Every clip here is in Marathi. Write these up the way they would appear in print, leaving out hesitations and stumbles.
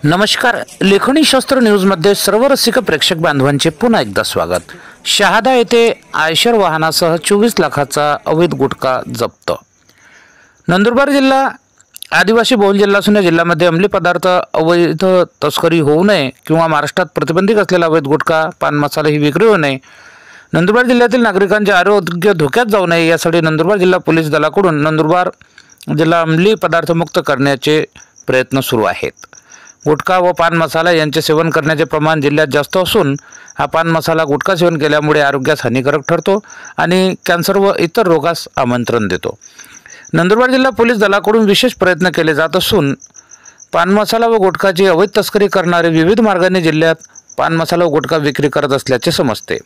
नमस्कार, लेखणी शास्त्र न्यूजमध्ये सर्व रसिक प्रेक्षक बांधवांचे पुन्हा एकदा स्वागत। शहादा येथे आयशर वाहनासह 24 लाखाचा अवैध गुटखा जप्त। नंदुरबार जिल्हा आदिवासी बहुल जिल्हा असून या जिल्ह्यामध्ये अंमली पदार्थ अवैध तस्करी होऊ नये किंवा महाराष्ट्रात प्रतिबंधित असलेला अवैध गुटखा, पान मसाला ही विक्री होऊ नये, नंदुरबार जिल्ह्यातील नागरिकांचे आरोग्य धोक्यात जाऊ नये यासाठी नंदुरबार जिल्हा पोलीस दलाकडून नंदुरबार जिल्हा अंमली पदार्थ मुक्त करण्याचे प्रयत्न सुरू आहेत। गुटखा व पान मसाला यांचे सेवन करण्याचे प्रमाण जिल्ह्यात जास्त असून हा पान मसाला गुटखा सेवन केल्यामुळे आरोग्यास हानिकारक ठरतो आणि कॅन्सर व इतर रोगास आमंत्रण देतो। नंदुरबार जिल्हा पोलीस दलाकडून विशेष प्रयत्न केले जात असून पान मसाला व गुटखाची अवैध तस्करी करणारे विविध मार्गाने जिल्ह्यात पान मसाला व गुटखा विक्री करत असल्याचे समजते।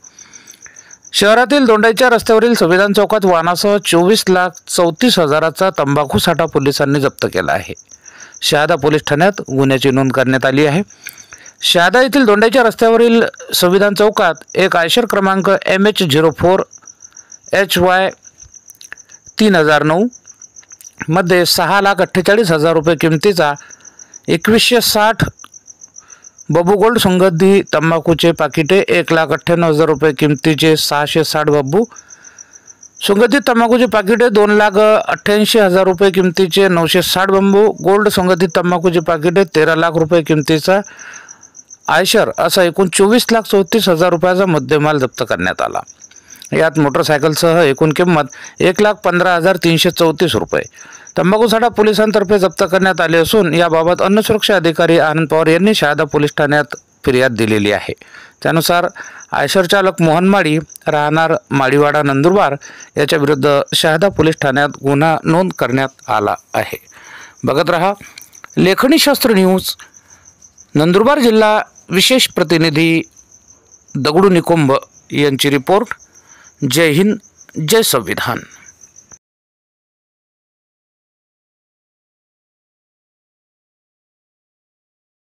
शहरातील दोंडाईच्या रस्त्यावरील संविधान चौकात वाहनासह 24,34,000चा तंबाखू साठा पोलिसांनी जप्त केला आहे। शहादा पोलीस ठाण्यात गुन्ह्याची नोंद करण्यात आली आहे। शहादा येथील दोंडाईच्या रस्त्यावरील संविधान चौकात एक आयशर क्रमांक MH04 HY 3009 मध्ये 6,48,000 रुपये किमतीचा 2160 बब्बू गोल्ड सुगंधी तंबाखूचे पाकिटे, 1,98,000 रुपये किमतीचे 660 बब्बू सुगंधित तंबाखूचे पाकिटे, 2,88,000 रुपये किमतीचे 960 बंबू गोल्ड सुगंधित तंबाखूचे पाकिटे, 13 लाख रुपये किमतीचा आयशर असा एकूण 24,34,000 रुपयाचा मुद्देमाल जप्त करण्यात आला। यात मोटरसायकलसह एकूण किंमत 1,15,334 रुपये तंबाखू साठा पोलिसांतर्फे जप्त करण्यात आले असून याबाबत अन्न सुरक्षा अधिकारी आनंद पवार यांनी शहादा पोलीस ठाण्यात फिर्याद दिलेली आहे। त्यानुसार आयशर चालक मोहन माळी राहणार माळीवाडा नंदुरबार याच्या विरुद्ध शहादा पोलीस ठाण्यात गुन्हा नोंद करण्यात आला आहे। बघत रहा लेखणी शास्त्र न्यूज। नंदुरबार जिल्हा विशेष प्रतिनिधी दगडू निकुंभ यांची रिपोर्ट। जय हिंद, जय संविधान।